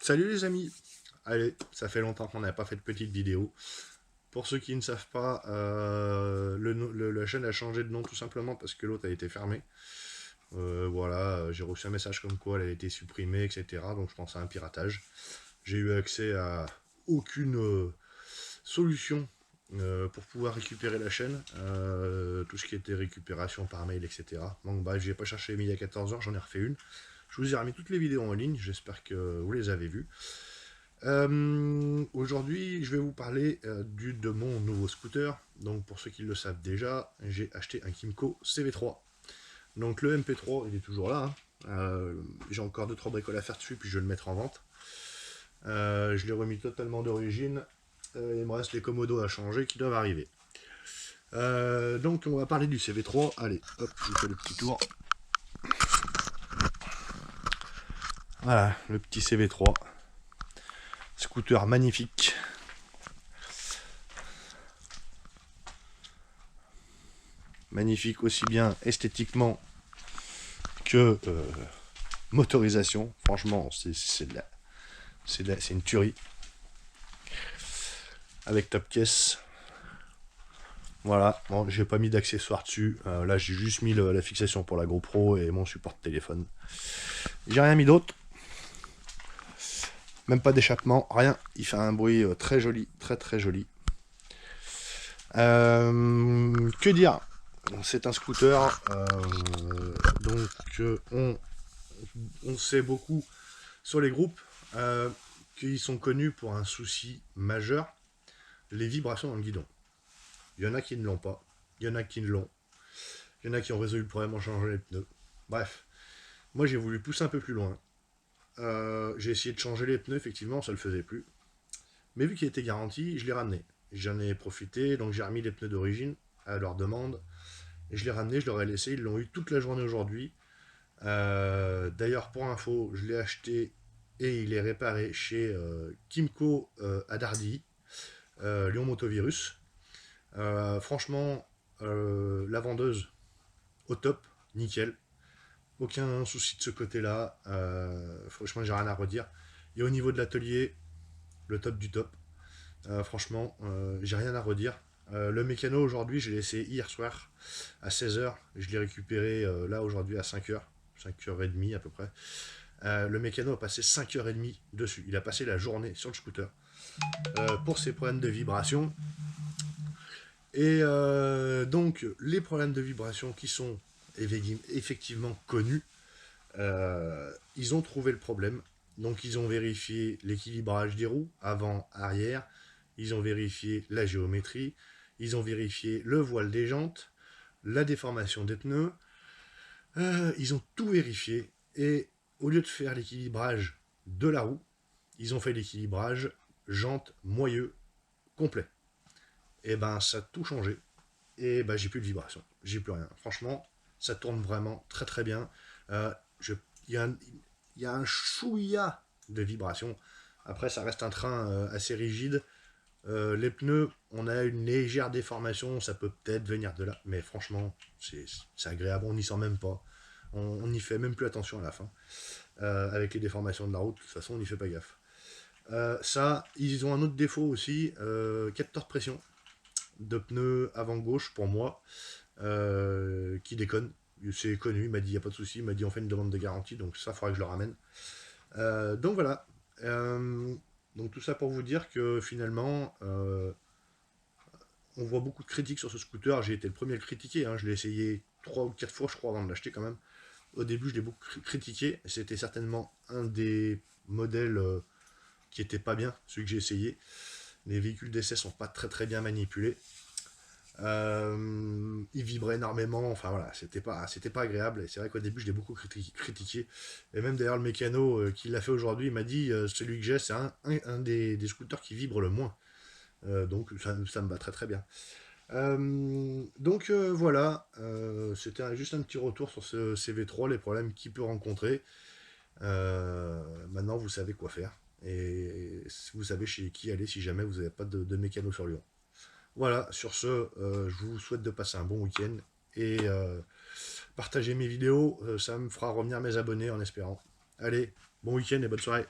Salut les amis. Allez, ça fait longtemps qu'on n'a pas fait de petite vidéo. Pour ceux qui ne savent pas, la chaîne a changé de nom tout simplement parce que l'autre a été fermée. Voilà, j'ai reçu un message comme quoi elle a été supprimée, etc. Donc je pense à un piratage. J'ai eu accès à aucune solution pour pouvoir récupérer la chaîne. Tout ce qui était récupération par mail, etc. Donc bref, j'ai pas cherché midi à 14h, j'en ai refait une. Je vous ai remis toutes les vidéos en ligne, j'espère que vous les avez vues. Aujourd'hui, je vais vous parler de mon nouveau scooter. Donc, pour ceux qui le savent déjà, j'ai acheté un Kymco CV3. Donc, le MP3, il est toujours là. J'ai encore 2-3 bricoles à faire dessus, puis je vais le mettre en vente. Je l'ai remis totalement d'origine. Il me reste les commodos à changer qui doivent arriver. Donc, on va parler du CV3. Allez, hop, je fais le petit tour. Voilà, le petit CV3. Scooter magnifique. Magnifique aussi bien esthétiquement que motorisation. Franchement, c'est une tuerie. Avec top caisse. Voilà, bon, j'ai pas mis d'accessoires dessus. Là, j'ai juste mis la fixation pour la GoPro et mon support de téléphone. J'ai rien mis d'autre. Même pas d'échappement, rien. Il fait un bruit très joli, très joli. Que dire? C'est un scooter, donc on sait beaucoup sur les groupes qu'ils sont connus pour un souci majeur, les vibrations dans le guidon. Il y en a qui ne l'ont pas, il y en a qui ne l'ont, il y en a qui ont résolu le problème en changeant les pneus. Bref, moi j'ai voulu pousser un peu plus loin. J'ai essayé de changer les pneus, effectivement, ça ne le faisait plus. Mais vu qu'il était garanti, je l'ai ramené. J'en ai profité, donc j'ai remis les pneus d'origine à leur demande. Et je l'ai ramené, je leur ai laissé, ils l'ont eu toute la journée aujourd'hui. D'ailleurs, pour info, je l'ai acheté et il est réparé chez Kymco à Dardy, Lyon Motovirus. Franchement, la vendeuse au top, nickel. Aucun souci de ce côté-là. Franchement, j'ai rien à redire. Et au niveau de l'atelier, le top du top. Franchement, j'ai rien à redire. Le mécano aujourd'hui, je l'ai laissé hier soir à 16h. Je l'ai récupéré là aujourd'hui à 5h. 5h30 à peu près. Le mécano a passé 5h30 dessus. Il a passé la journée sur le scooter pour ses problèmes de vibration. Et donc, les problèmes de vibration qui sont effectivement connus, ils ont trouvé le problème. Donc, ils ont vérifié l'équilibrage des roues, avant, arrière. Ils ont vérifié la géométrie. Ils ont vérifié le voile des jantes, la déformation des pneus. Ils ont tout vérifié. Et au lieu de faire l'équilibrage de la roue, ils ont fait l'équilibrage jante moyeu complet. Et ben ça a tout changé. Et ben j'ai plus de vibration. J'ai plus rien. Franchement, ça tourne vraiment très bien. Il y a un chouïa de vibration. Après, ça reste un train assez rigide. Les pneus, on a une légère déformation, ça peut peut-être venir de là, mais franchement, c'est agréable, on n'y sent même pas. On n'y fait même plus attention à la fin. Avec les déformations de la route, de toute façon, on n'y fait pas gaffe. Ça, ils ont un autre défaut aussi, capteur de pression de pneus avant gauche pour moi, qui déconne. C'est connu, il m'a dit il n'y a pas de souci, il m'a dit on fait une demande de garantie, donc ça, il faudra que je le ramène. Donc voilà. Donc tout ça pour vous dire que finalement, on voit beaucoup de critiques sur ce scooter. J'ai été le premier à le critiquer, hein. Je l'ai essayé 3 ou 4 fois, je crois, avant de l'acheter quand même. Au début, je l'ai beaucoup critiqué. C'était certainement un des modèles qui était pas bien, celui que j'ai essayé. Les véhicules d'essai sont pas très bien manipulés. Il vibrait énormément, enfin voilà, c'était pas agréable, et c'est vrai qu'au début je l'ai beaucoup critiqué, et même d'ailleurs le mécano qui l'a fait aujourd'hui, il m'a dit celui que j'ai c'est un des scooters qui vibre le moins, donc ça me va très bien. Donc voilà, c'était juste un petit retour sur ce CV3, les problèmes qu'il peut rencontrer. Maintenant vous savez quoi faire, et vous savez chez qui aller si jamais vous n'avez pas de mécano sur Lyon. Voilà, sur ce, je vous souhaite de passer un bon week-end et partagez mes vidéos, ça me fera revenir mes abonnés en espérant. Allez, bon week-end et bonne soirée.